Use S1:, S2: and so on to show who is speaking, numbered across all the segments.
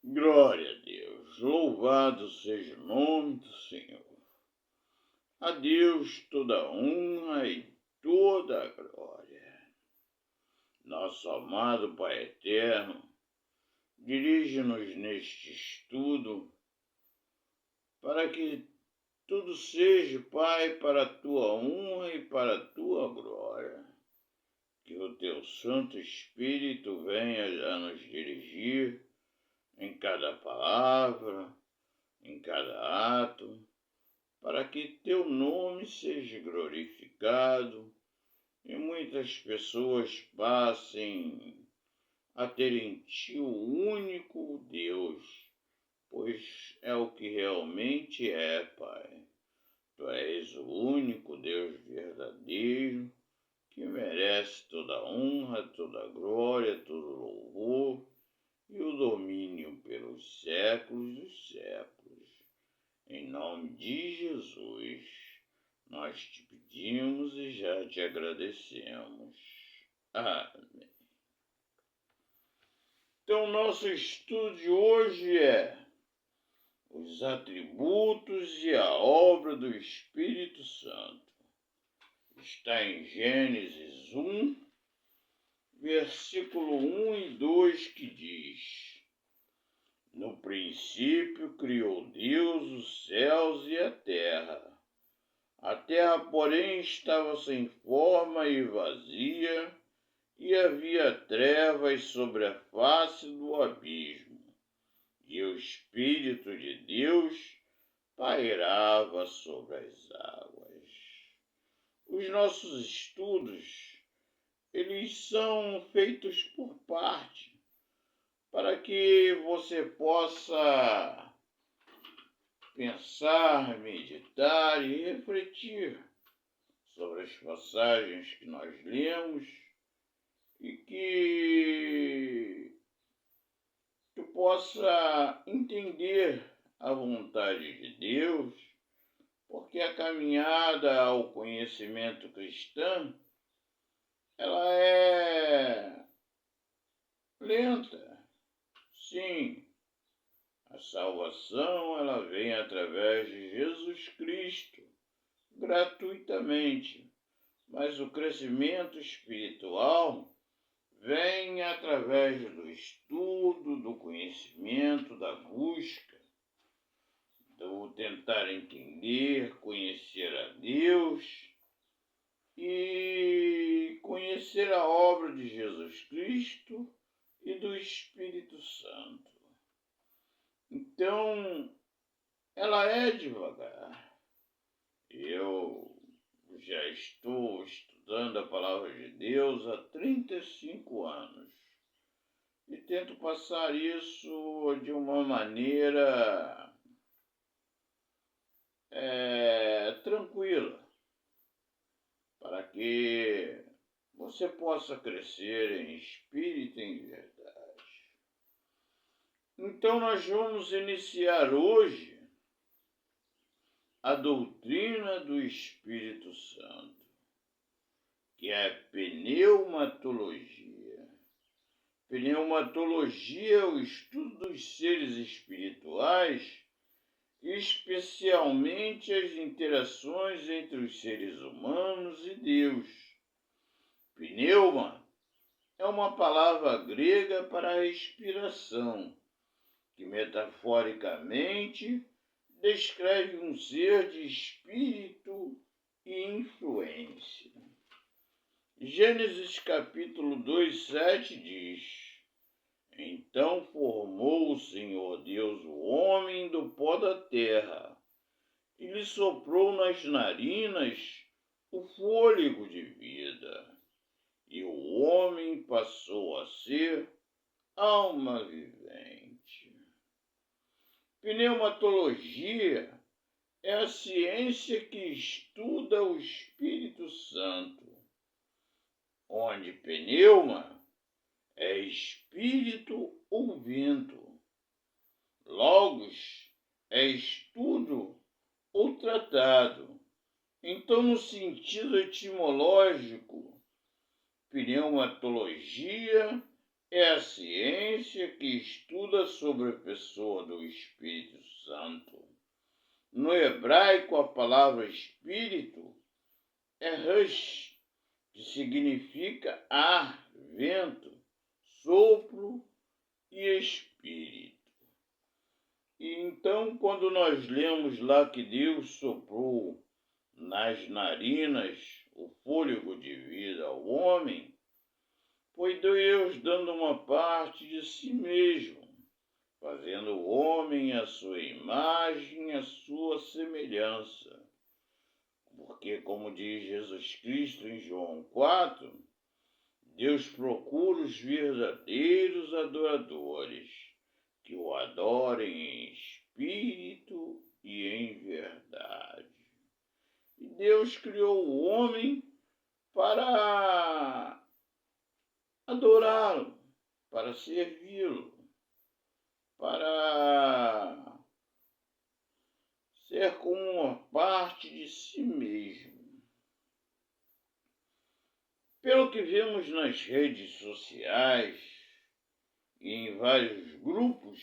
S1: Glória a Deus, louvado seja o nome do Senhor. A Deus toda a honra e toda a glória. Nosso amado Pai eterno, dirige-nos neste estudo para que tudo seja, Pai, para a tua honra e para a tua glória. Que o teu Santo Espírito venha a nos dirigir em cada palavra, em cada ato, para que teu nome seja glorificado e muitas pessoas passem a ter em ti o único Deus, pois é o que realmente é, Pai. Tu és o único Deus verdadeiro que merece toda a honra, toda a glória, todo o louvor e o domínio pelos séculos dos séculos. Em nome de Jesus, nós te pedimos e já te agradecemos. Amém. Então, nosso estudo de hoje é os atributos e a obra do Espírito Santo. Está em Gênesis 1, versículo 1 e 2, que diz: No princípio criou Deus os céus e a terra. A terra, porém, estava sem forma e vazia, e havia trevas sobre a face do abismo, e o Espírito de Deus pairava sobre as águas. Os nossos estudos, eles são feitos por parte, para que você possa pensar, meditar e refletir sobre as passagens que nós lemos e que tu possa entender a vontade de Deus, porque a caminhada ao conhecimento cristão, ela é lenta, sim. A salvação, ela vem através de Jesus Cristo, gratuitamente, mas o crescimento espiritual vem através do estudo, do conhecimento, da busca, do tentar entender, conhecer a Deus e conhecer a obra de Jesus Cristo e do Espírito Santo. Então, ela é devagar. Eu já estou estudando a palavra de Deus há 35 anos e tento passar isso de uma maneira tranquila, para que você possa crescer em espírito e em verdade. Então, nós vamos iniciar hoje a doutrina do Espírito Santo, que é a pneumatologia. Pneumatologia é o estudo dos seres espirituais, especialmente as interações entre os seres humanos e Deus. Pneuma é uma palavra grega para respiração, que metaforicamente descreve um ser de espírito e influência. Gênesis capítulo 2, 7 diz: Então formou o Senhor Deus o homem do pó da terra, e lhe soprou nas narinas o fôlego de vida, e o homem passou a ser alma vivente. Pneumatologia é a ciência que estuda o Espírito Santo, onde pneuma é espírito ou vento, logos é estudo ou tratado. Então, no sentido etimológico, pneumatologia é a ciência que estuda sobre a pessoa do Espírito Santo. No hebraico, a palavra espírito é rush, que significa ar, vento, sopro e espírito. E então, quando nós lemos lá que Deus soprou nas narinas o fôlego de vida ao homem, foi Deus dando uma parte de si mesmo, fazendo o homem à sua imagem, à sua semelhança. Porque, como diz Jesus Cristo em João 4, Deus procura os verdadeiros adoradores, que o adorem em espírito e em verdade. E Deus criou o homem para adorá-lo, para servi-lo, para ser como uma parte de si mesmo. Pelo que vemos nas redes sociais e em vários grupos,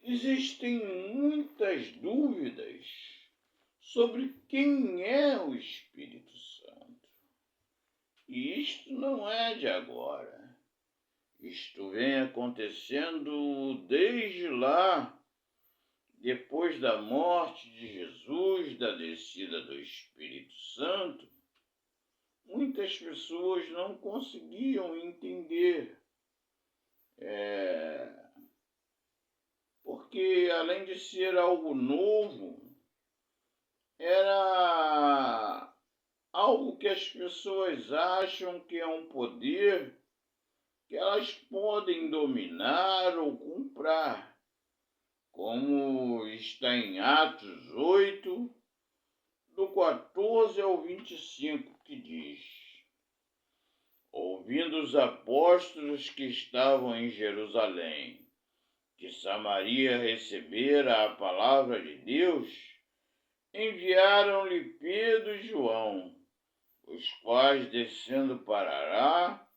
S1: existem muitas dúvidas sobre quem é o Espírito Santo. E isto não é de agora. Isto vem acontecendo desde lá, depois da morte de Jesus, da descida do Espírito Santo. Muitas pessoas não conseguiam entender, porque além de ser algo novo, era algo que as pessoas acham que é um poder que elas podem dominar ou comprar, como está em Atos 8, do 14 ao 25, que diz: ouvindo os apóstolos que estavam em Jerusalém, que Samaria recebera a palavra de Deus, enviaram-lhe Pedro e João, os quais, descendo para lá,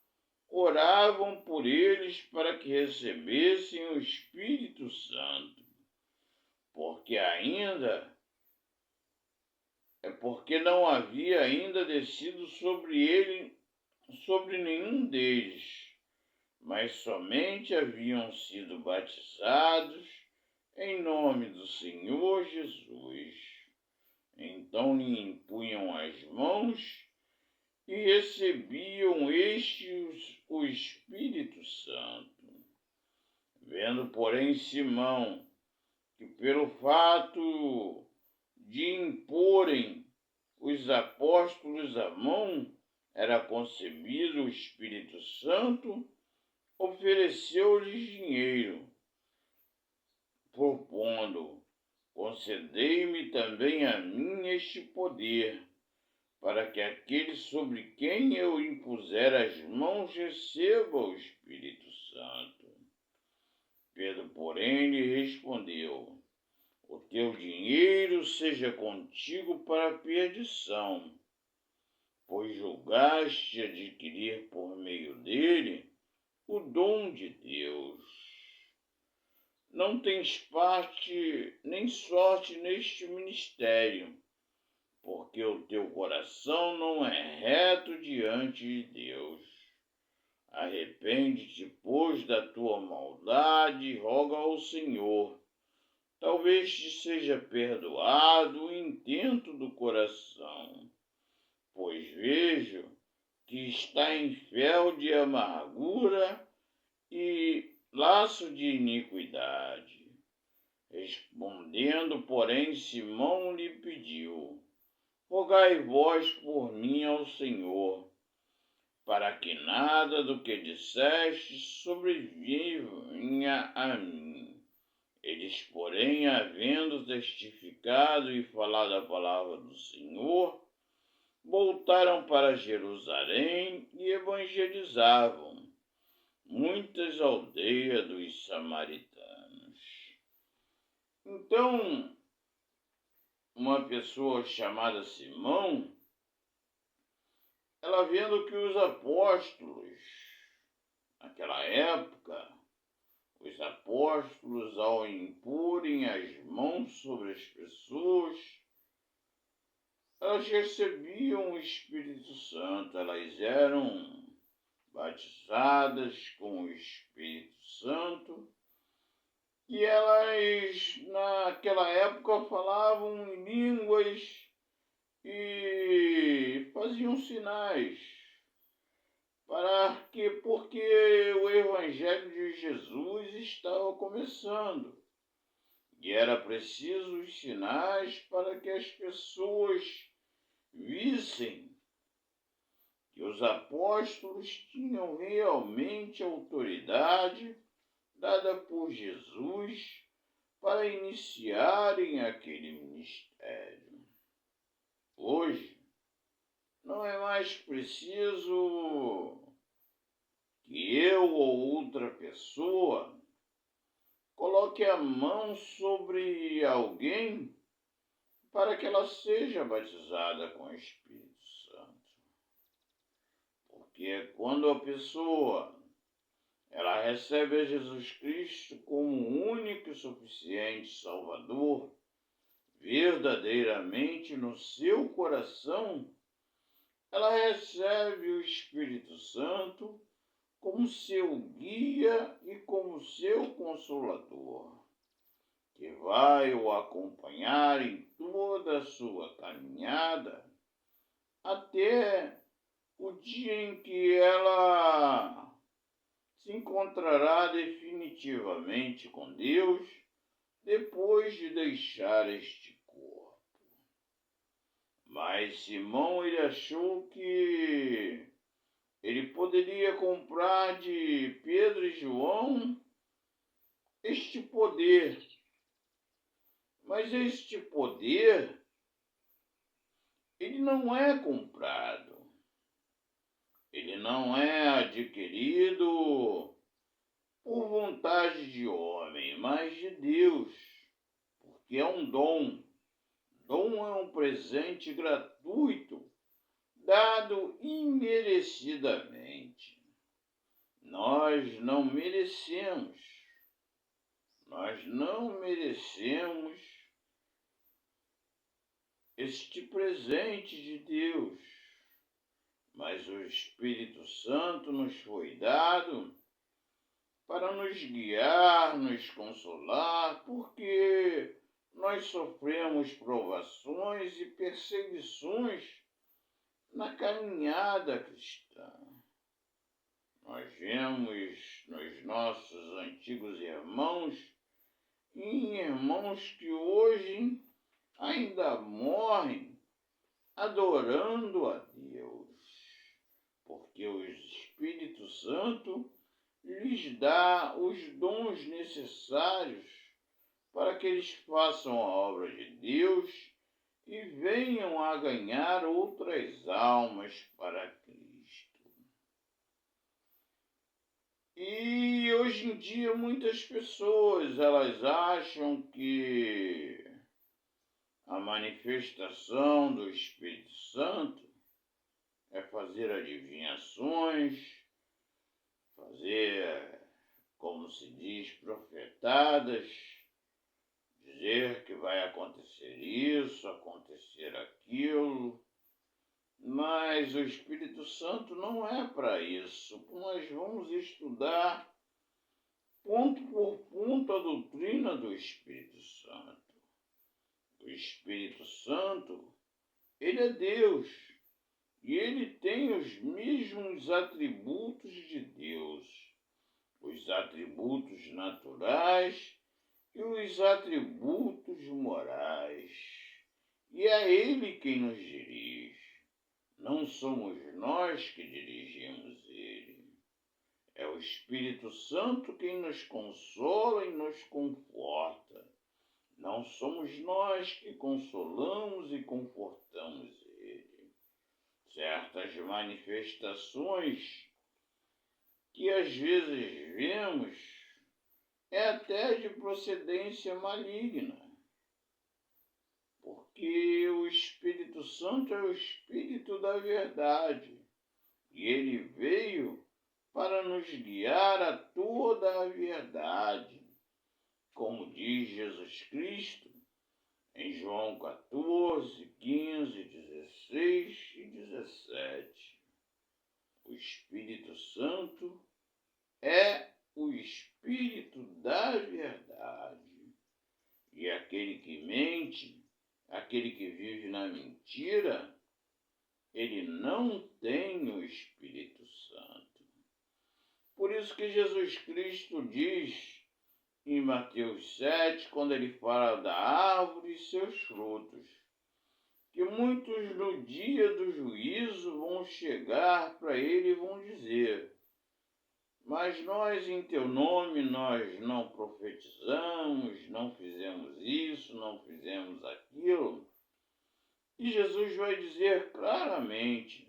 S1: oravam por eles para que recebessem o Espírito Santo, porque não havia ainda descido sobre nenhum deles, mas somente haviam sido batizados em nome do Senhor Jesus. Então lhe impunham as mãos e recebiam estes o Espírito Santo. Vendo, porém, Simão, que pelo fato de imporem os apóstolos a mão era concebido o Espírito Santo, ofereceu-lhes dinheiro, propondo: concedei-me também a mim este poder, para que aquele sobre quem eu impuser as mãos receba o Espírito Santo. Pedro, porém, lhe respondeu: o teu dinheiro seja contigo para a perdição, pois julgaste adquirir por meio dele o dom de Deus. Não tens parte nem sorte neste ministério, porque o teu coração não é reto diante de Deus. Arrepende-te, pois, da tua maldade e roga ao Senhor. Talvez te seja perdoado o intento do coração, pois vejo que está em fel de amargura e laço de iniquidade. Respondendo, porém, Simão lhe pediu: rogai vós por mim ao Senhor, para que nada do que disseste sobrevenha a mim. Eles, porém, havendo testificado e falado a palavra do Senhor, voltaram para Jerusalém e evangelizavam muitas aldeias dos samaritanos. Então, uma pessoa chamada Simão, ela vendo que os apóstolos Naquela época, os apóstolos, ao imporem as mãos sobre as pessoas, elas recebiam o Espírito Santo, elas eram batizadas com o Espírito Santo e elas, naquela época, falavam em línguas e faziam sinais, porque o Evangelho de Jesus estava começando e era preciso os sinais para que as pessoas vissem que os apóstolos tinham realmente autoridade dada por Jesus para iniciarem aquele ministério. Hoje, não é mais preciso que eu ou outra pessoa coloque a mão sobre alguém para que ela seja batizada com o Espírito Santo. Porque quando a pessoa ela recebe a Jesus Cristo como único e suficiente Salvador, verdadeiramente no seu coração, ela recebe o Espírito Santo como seu guia e como seu consolador, que vai o acompanhar em toda a sua caminhada até o dia em que ela se encontrará definitivamente com Deus depois de deixar este corpo. Mas Simão, ele achou que ele poderia comprar de Pedro e João este poder. Mas este poder, ele não é comprado. Ele não é adquirido por vontade de homem, mas de Deus, porque é um dom. Dom é um presente gratuito, dado imerecidamente. Nós não merecemos este presente de Deus, mas o Espírito Santo nos foi dado para nos guiar, nos consolar, porque nós sofremos provações e perseguições na caminhada cristã. Nós vemos nos nossos antigos irmãos e em irmãos que hoje ainda morrem adorando a Deus, porque o Espírito Santo lhes dá os dons necessários para que eles façam a obra de Deus e venham a ganhar outras almas para Cristo. E hoje em dia muitas pessoas elas acham que a manifestação do Espírito Santo é fazer adivinhações, fazer, como se diz, profetadas, dizer que vai acontecer isso, acontecer aquilo, mas o Espírito Santo não é para isso. Nós vamos estudar ponto por ponto a doutrina do Espírito Santo. O Espírito Santo, ele é Deus e ele tem os mesmos atributos de Deus, os atributos naturais e os atributos morais. E é ele quem nos dirige. Não somos nós que dirigimos ele. É o Espírito Santo quem nos consola e nos conforta. Não somos nós que consolamos e confortamos ele. Certas manifestações que às vezes vemos é até de procedência maligna, porque o Espírito Santo é o Espírito da verdade e ele veio para nos guiar a toda a verdade, como diz Jesus Cristo em João 14, 15, 16 e 17. O Espírito Santo é o Espírito da verdade. E aquele que mente, aquele que vive na mentira, ele não tem o Espírito Santo. Por isso que Jesus Cristo diz em Mateus 7, quando ele fala da árvore e seus frutos, que muitos no dia do juízo vão chegar para ele e vão dizer: mas nós em teu nome nós não profetizamos, não fizemos isso, não fizemos aquilo. E Jesus vai dizer claramente: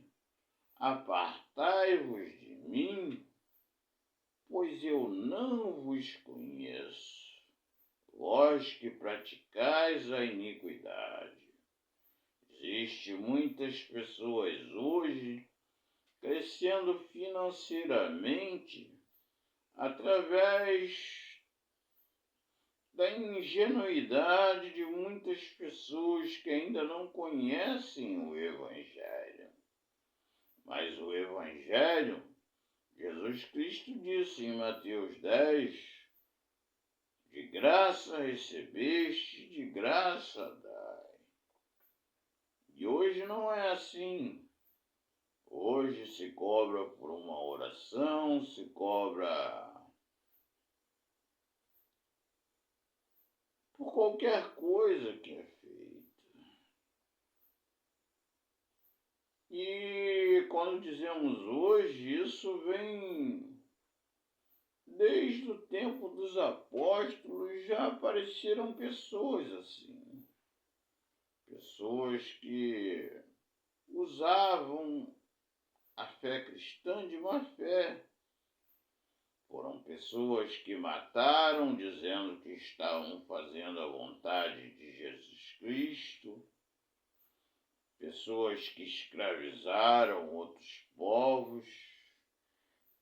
S1: apartai-vos de mim, pois eu não vos conheço, vós que praticais a iniquidade. Existem muitas pessoas hoje crescendo financeiramente através da ingenuidade de muitas pessoas que ainda não conhecem o Evangelho. Mas o Evangelho, Jesus Cristo disse em Mateus 10, de graça recebeste, de graça dai. E hoje não é assim. Hoje se cobra por uma oração, se cobra por qualquer coisa que é feita. E quando dizemos hoje, isso vem desde o tempo dos apóstolos, já apareceram pessoas assim. Pessoas que usavam a fé cristã de má fé. Foram pessoas que mataram, dizendo que estavam fazendo a vontade de Jesus Cristo. Pessoas que escravizaram outros povos.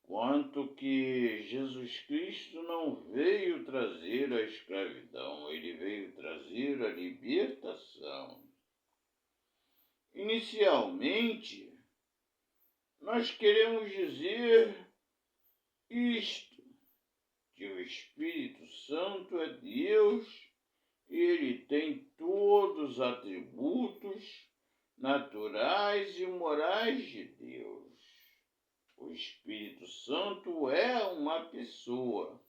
S1: Quanto que Jesus Cristo não veio trazer a escravidão, ele veio trazer a libertação. Inicialmente, nós queremos dizer isto, que o Espírito Santo é Deus e ele tem todos os atributos naturais e morais de Deus. O Espírito Santo é uma pessoa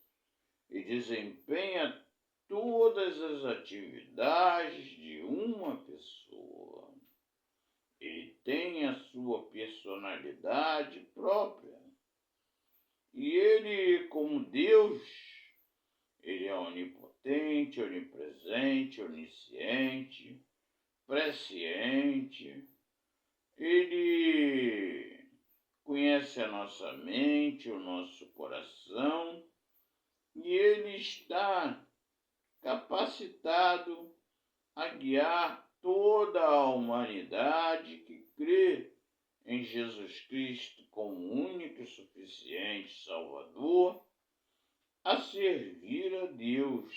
S1: e desempenha todas as atividades de uma pessoa. Ele tem a sua personalidade própria. E ele, como Deus, ele é onipotente, onipresente, onisciente, presciente. Ele conhece a nossa mente, o nosso coração, e ele está capacitado a guiar toda a humanidade que crê em Jesus Cristo como único e suficiente Salvador, a servir a Deus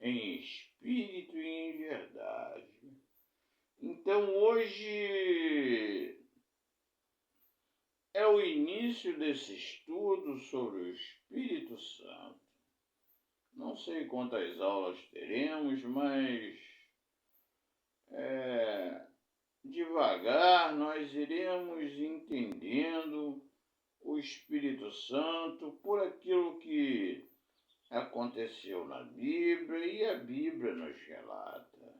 S1: em espírito e em verdade. Então hoje é o início desse estudo sobre o Espírito Santo. Não sei quantas aulas teremos, mas devagar nós iremos entendendo o Espírito Santo por aquilo que aconteceu na Bíblia e a Bíblia nos relata.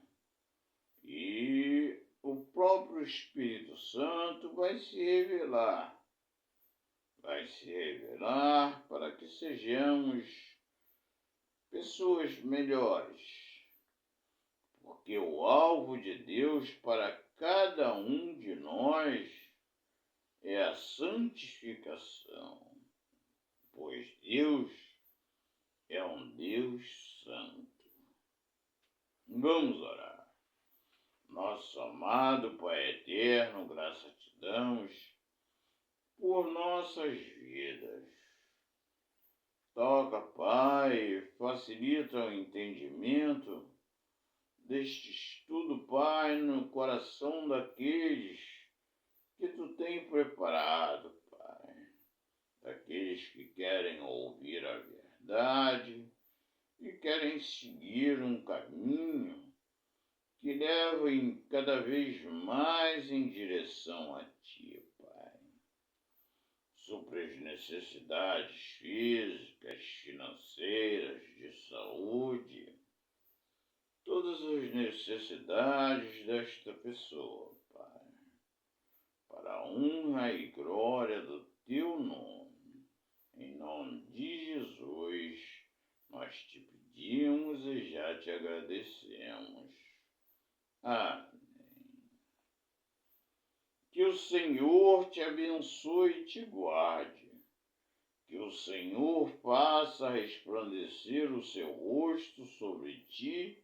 S1: E o próprio Espírito Santo vai se revelar para que sejamos pessoas melhores, porque o alvo de Deus para cada um de nós é a santificação, pois Deus é um Deus santo. Vamos orar. Nosso amado Pai eterno, graças te damos por nossas vidas. Toca, Pai, facilita o entendimento deste estudo, Pai, no coração daqueles que Tu tem preparado, Pai. Daqueles que querem ouvir a verdade e querem seguir um caminho que leva cada vez mais em direção a Ti, Pai. Supre as necessidades físicas, financeiras, de saúde, todas as necessidades desta pessoa, Pai, para a honra e glória do Teu nome. Em nome de Jesus, nós te pedimos e já te agradecemos. Amém. Que o Senhor te abençoe e te guarde. Que o Senhor faça resplandecer o seu rosto sobre ti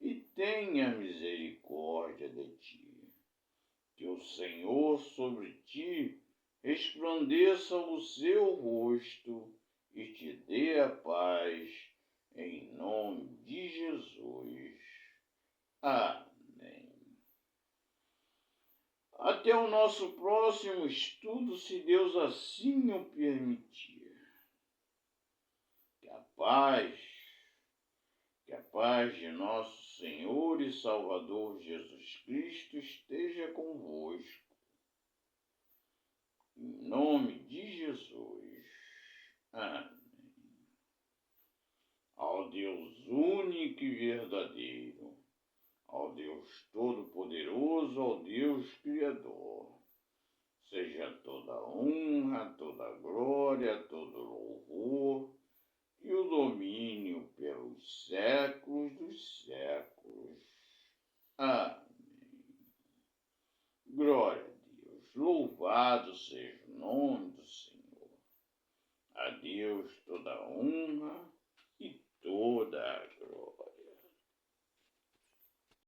S1: e tenha misericórdia de ti. Que o Senhor sobre ti resplandeça o seu rosto e te dê a paz, em nome de Jesus. Amém. Até o nosso próximo estudo, se Deus assim o permitir. Que a paz de nosso Senhor e Salvador Jesus Cristo esteja convosco. Em nome de Jesus. Amém. Ao Deus único e verdadeiro, ao Deus Todo-Poderoso, ao Deus Criador, seja toda honra, toda glória, todo louvor e o domínio pelos séculos dos séculos. Amém. Glória a Deus, louvado seja o nome do Senhor. A Deus toda honra